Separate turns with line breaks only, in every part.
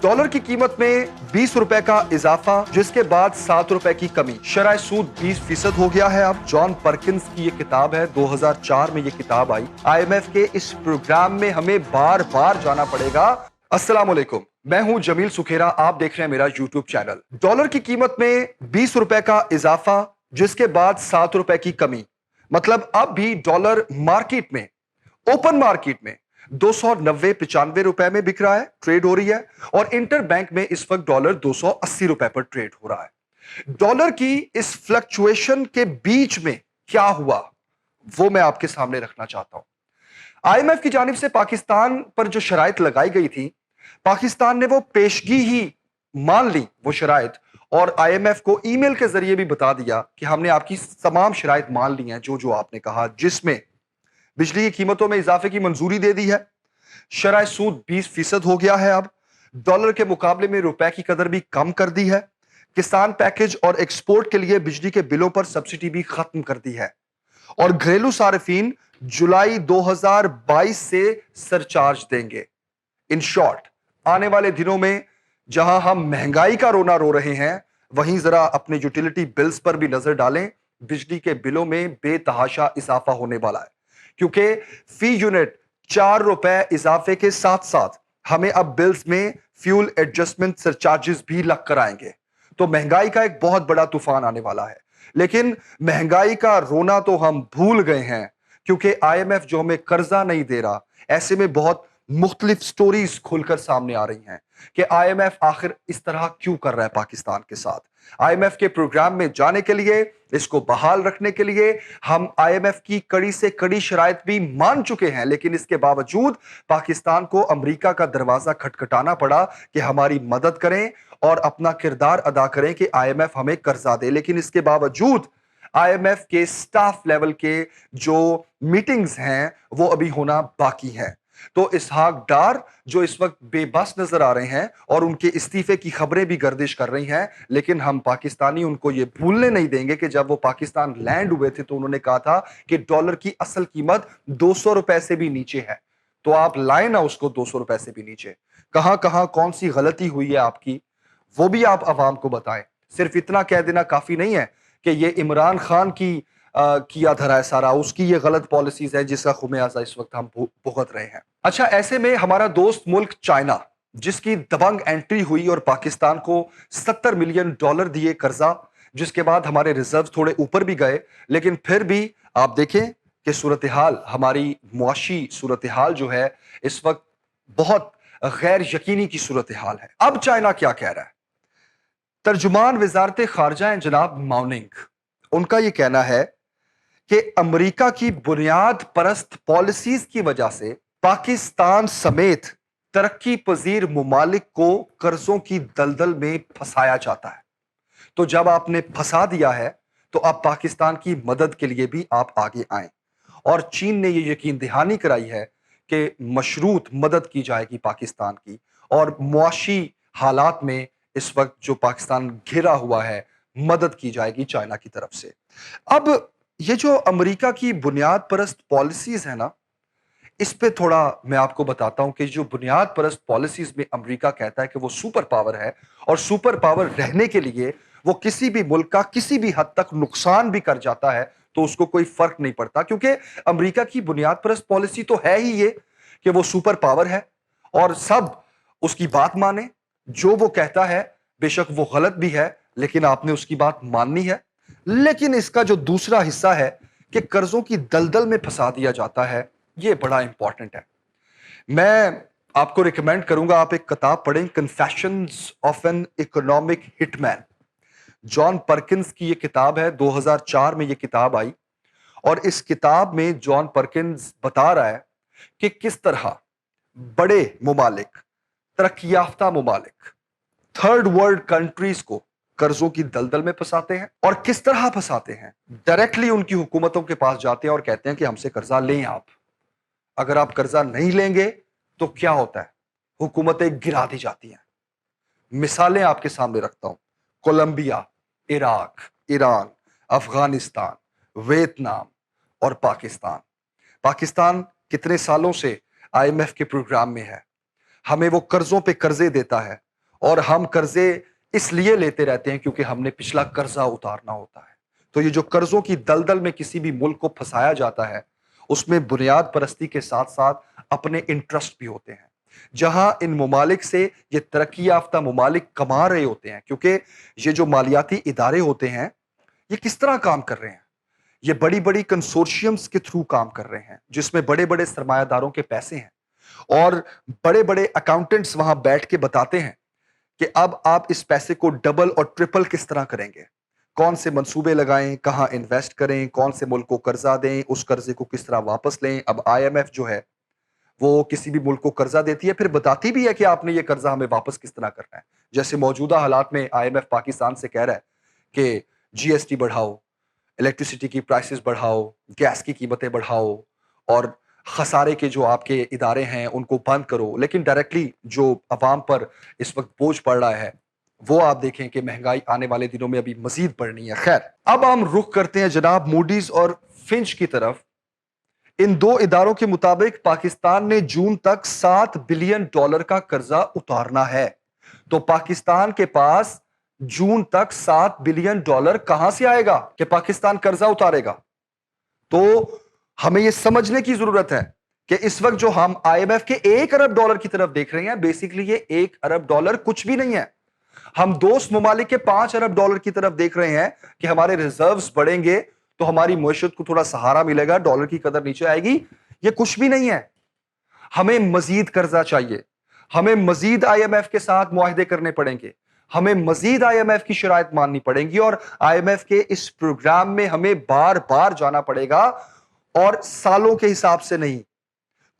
Dollar की कीमत में 20 रुपए का इजाफा, जिसके बाद 7 रुपए की कमी। शरह सूद 20% हो गया है। अब जॉन परकिंस की ये किताब है, 2004 में ये किताब आई। IMF के इस प्रोग्राम में हमें बार बार जाना पड़ेगा। अस्सलाम वालेकुम, मैं हूं जमील सुखेरा, आप देख रहे हैं मेरा यूट्यूब चैनल। डॉलर की कीमत में 20 रुपए का इजाफा, जिसके बाद 7 रुपए की कमी। मतलब अब भी डॉलर मार्केट में, ओपन मार्केट में 290-95 रुपए में बिक रहा है, ट्रेड हो रही है। और इंटर बैंक में इस वक्त डॉलर 280 रुपए पर ट्रेड हो रहा है। डॉलर की इस फ्लक्चुएशन के बीच में क्या हुआ, वो मैं आपके सामने रखना चाहता हूं। IMF की जानिब से पाकिस्तान पर जो शराइत लगाई गई थी, पाकिस्तान ने वो पेशगी ही मान ली, वो शराइत, और IMF को ईमेल के जरिए भी बता दिया कि हमने आपकी तमाम शराइत मान ली हैं, जो जो आपने कहा, जिसमें बिजली की कीमतों में इजाफे की मंजूरी दे दी है। शरह सूद 20% हो गया है। अब डॉलर के मुकाबले में रुपए की कदर भी कम कर दी है। किसान पैकेज और एक्सपोर्ट के लिए बिजली के बिलों पर सब्सिडी भी खत्म कर दी है। और घरेलू सार्फिन जुलाई 2022 से सरचार्ज देंगे। इन शॉर्ट, आने वाले दिनों में जहां हम महंगाई का रोना रो रहे हैं, वहीं जरा अपने यूटिलिटी बिल्स पर भी नजर डालें। बिजली के बिलों में बेतहाशा इजाफा होने वाला है, क्योंकि फी यूनिट 4 रुपए इजाफे के साथ साथ हमें अब बिल्स में फ्यूल एडजस्टमेंट सरचार्जेस भी लग कर आएंगे। तो महंगाई का एक बहुत बड़ा तूफान आने वाला है। लेकिन महंगाई का रोना तो हम भूल गए हैं, क्योंकि IMF जो हमें कर्जा नहीं दे रहा। ऐसे में बहुत मुख्तलिफ स्टोरीज खुलकर सामने आ रही हैं कि IMF आखिर इस तरह क्यों कर रहा है पाकिस्तान के साथ। IMF के प्रोग्राम में जाने के लिए, इसको बहाल रखने के लिए हम IMF की कड़ी से कड़ी शराइत भी मान चुके हैं, लेकिन इसके बावजूद पाकिस्तान को अमेरिका का दरवाजा खटखटाना पड़ा कि हमारी मदद करें और अपना किरदार अदा करें कि IMF हमें कर्जा दे। लेकिन इसके बावजूद IMF के स्टाफ लेवल के जो मीटिंग्स हैं, वो अभी होना बाकी हैं। तो इसहाक डार जो इस वक्त बेबस नजर आ रहे हैं और उनके इस्तीफे की खबरें भी गर्दिश कर रही हैं, लेकिन हम पाकिस्तानी उनको ये भूलने नहीं देंगे कि जब वो पाकिस्तान लैंड हुए थे तो उन्होंने कहा था कि डॉलर की असल कीमत 200 रुपए से भी नीचे है। तो आप लाए ना उसको 200 रुपए से भी नीचे। कहां कहां कौन सी गलती हुई है आपकी, वो भी आप अवाम को बताएं। सिर्फ इतना कह देना काफी नहीं है कि ये इमरान खान की किया धरा है सारा, उसकी ये गलत पॉलिसीज है जिसका खुमियाजा इस वक्त हम भुगत रहे हैं। अच्छा, ऐसे में हमारा दोस्त मुल्क चाइना, जिसकी दबंग एंट्री हुई और पाकिस्तान को 70 मिलियन डॉलर दिए कर्जा, जिसके बाद हमारे रिजर्व थोड़े ऊपर भी गए, लेकिन फिर भी आप देखें कि सूरत हाल, हमारी मुआशी सूरत हाल जो है इस वक्त बहुत गैर यकीनी की सूरत हाल है। अब चाइना क्या कह रहा है? तर्जुमान वजारत खारजा है जनाब माउनिंग, उनका यह कहना है कि अमेरिका की बुनियाद परस्त पॉलिसीज की वजह से पाकिस्तान समेत तरक्की पजीर मुमालिक को कर्जों की दलदल में फंसाया जाता है। तो जब आपने फंसा दिया है, तो अब पाकिस्तान की मदद के लिए भी आप आगे आए। और चीन ने यह यकीन दहानी कराई है कि मशरूत मदद की जाएगी पाकिस्तान की, और मुआशी हालात में इस वक्त जो पाकिस्तान घिरा हुआ है, मदद की जाएगी चाइना की तरफ से। अब ये जो अमेरिका की बुनियाद परस्त पॉलिसीज है ना, इस पे थोड़ा मैं आपको बताता हूं कि जो बुनियाद परस्त पॉलिसीज में अमेरिका कहता है कि वो सुपर पावर है, और सुपर पावर रहने के लिए वो किसी भी मुल्क का किसी भी हद तक नुकसान भी कर जाता है तो उसको कोई फर्क नहीं पड़ता, क्योंकि अमेरिका की बुनियाद परस्त पॉलिसी तो है ही ये कि वो सुपर पावर है और सब उसकी बात माने। जो वो कहता है, बेशक वो गलत भी है, लेकिन आपने उसकी बात माननी है। लेकिन इसका जो दूसरा हिस्सा है कि कर्जों की दलदल में फंसा दिया जाता है, ये बड़ा इंपॉर्टेंट है। मैं आपको रिकमेंड करूंगा, आप एक किताब पढ़ें, confessions of an economic hitman. John Perkins की ये किताब है, 2004 में ये किताब आई। और इस किताब में जॉन परकिंस बता रहा है कि किस तरह बड़े मुमालिक, तरक्की याफ्ता मुमालिक, थर्ड वर्ल्ड कंट्रीज को कर्जों की दलदल में फंसाते हैं। और किस तरह फंसाते हैं? डायरेक्टली उनकी हुकूमतों के पास जाते हैं और कहते हैं कि हमसे कर्जा लें आप। अगर आप कर्जा नहीं लेंगे तो क्या होता है? हुकूमतें गिरा दी जाती हैं। मिसालें आपके सामने रखता हूं, Colombia, Iraq, Iran, Afghanistan, Vietnam और पाकिस्तान। पाकिस्तान कितने सालों से IMF के प्रोग्राम में है, हमें वो कर्जों पे कर्जे देता है, اور ہم قرضے اس لیے لیتے رہتے ہیں کیونکہ ہم نے پچھلا قرضہ اتارنا ہوتا ہے. تو یہ جو قرضوں کی دلدل میں کسی بھی ملک کو پھنسایا جاتا ہے اس میں بنیاد پرستی کے ساتھ ساتھ اپنے انٹرسٹ بھی ہوتے ہیں. جہاں ان ممالک سے یہ ترقی یافتہ ممالک کما رہے ہوتے ہیں کیونکہ یہ جو مالیاتی ادارے ہوتے ہیں یہ کس طرح کام کر رہے ہیں؟ یہ بڑی بڑی کنسورشیمز کے تھرو کام کر رہے ہیں جس میں بڑے بڑے سرمایہ داروں کے پیسے ہیں اور بڑے بڑے اکاؤنٹنٹس وہاں بیٹھ کے بتاتے ہیں کہ اب آپ اس پیسے کو ڈبل اور ٹرپل کس طرح کریں گے، کون سے منصوبے لگائیں، کہاں انویسٹ کریں، کون سے ملک کو قرضہ دیں، اس قرضے کو کس طرح واپس لیں. اب آئی ایم ایف جو ہے وہ کسی بھی ملک کو قرضہ دیتی ہے پھر بتاتی بھی ہے کہ آپ نے یہ قرضہ ہمیں واپس کس طرح کرنا ہے. جیسے موجودہ حالات میں آئی ایم ایف پاکستان سے کہہ رہا ہے کہ جی ایس ٹی بڑھاؤ، الیکٹریسٹی کی پرائسز بڑھاؤ، گیس کی قیمتیں بڑھاؤ اور خسارے کے جو آپ کے ادارے ہیں ان کو بند کرو. لیکن ڈائریکٹلی جو عوام پر اس وقت بوجھ پڑ رہا ہے وہ آپ دیکھیں کہ مہنگائی آنے والے دنوں میں ابھی مزید بڑھنی ہے. خیر، اب ہم رخ کرتے ہیں جناب موڈیز اور فنچ کی طرف. ان دو اداروں کے مطابق پاکستان نے جون تک $7 بلین کا قرضہ اتارنا ہے. تو پاکستان کے پاس جون تک $7 بلین کہاں سے آئے گا کہ پاکستان قرضہ اتارے گا؟ تو ہمیں یہ سمجھنے کی ضرورت ہے کہ اس وقت جو ہم آئی ایم ایف کے $1 ارب کی طرف دیکھ رہے ہیں بیسیکلی یہ $1 ارب کچھ بھی نہیں ہے. ہم دوست ممالک کے $5 ارب کی طرف دیکھ رہے ہیں کہ ہمارے ریزروز بڑھیں گے تو ہماری معیشت کو تھوڑا سہارا ملے گا، ڈالر کی قدر نیچے آئے گی. یہ کچھ بھی نہیں ہے. ہمیں مزید قرضہ چاہیے، ہمیں مزید آئی ایم ایف کے ساتھ معاہدے کرنے پڑیں گے، ہمیں مزید آئی ایم ایف کی شرائط ماننی پڑیں گی اور آئی ایم ایف کے اس پروگرام میں ہمیں بار بار جانا پڑے گا اور سالوں کے حساب سے نہیں،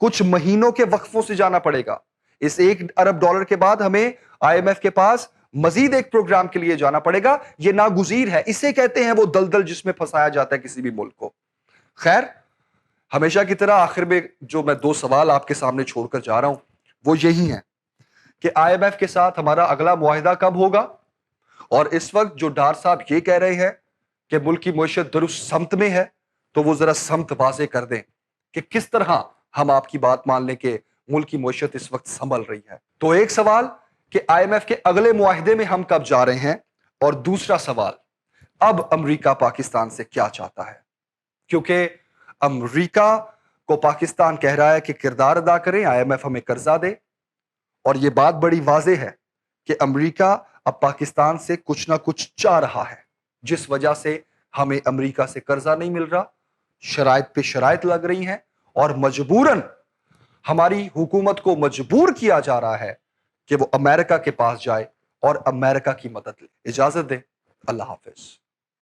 کچھ مہینوں کے وقفوں سے جانا پڑے گا. اس $1 ارب کے بعد ہمیں آئی ایم ایف کے پاس مزید ایک پروگرام کے لیے جانا پڑے گا. یہ ناگزیر ہے. اسے کہتے ہیں وہ دلدل جس میں پھنسایا جاتا ہے کسی بھی ملک کو. خیر، ہمیشہ کی طرح آخر میں جو میں 2 سوال آپ کے سامنے چھوڑ کر جا رہا ہوں وہ یہی ہیں کہ آئی ایم ایف کے ساتھ ہمارا اگلا معاہدہ کب ہوگا؟ اور اس وقت جو ڈار صاحب یہ کہہ رہے ہیں کہ ملک کی معیشت درست سمت میں ہے تو وہ ذرا سمت واضح کر دیں کہ کس طرح ہم آپ کی بات مان لیں کہ ملک کی معیشت اس وقت سنبھل رہی ہے. تو ایک سوال کہ آئی ایم ایف کے اگلے معاہدے میں ہم کب جا رہے ہیں، اور دوسرا سوال اب امریکہ پاکستان سے کیا چاہتا ہے؟ کیونکہ امریکہ کو پاکستان کہہ رہا ہے کہ کردار ادا کریں، آئی ایم ایف ہمیں قرضہ دے، اور یہ بات بڑی واضح ہے کہ امریکہ اب پاکستان سے کچھ نہ کچھ چاہ رہا ہے جس وجہ سے ہمیں امریکہ سے قرضہ نہیں مل رہا، شرائط پہ شرائط لگ رہی ہیں اور مجبوراً ہماری حکومت کو مجبور کیا جا رہا ہے کہ وہ امریکہ کے پاس جائے اور امریکہ کی مدد لے. اجازت دیں. اللہ حافظ.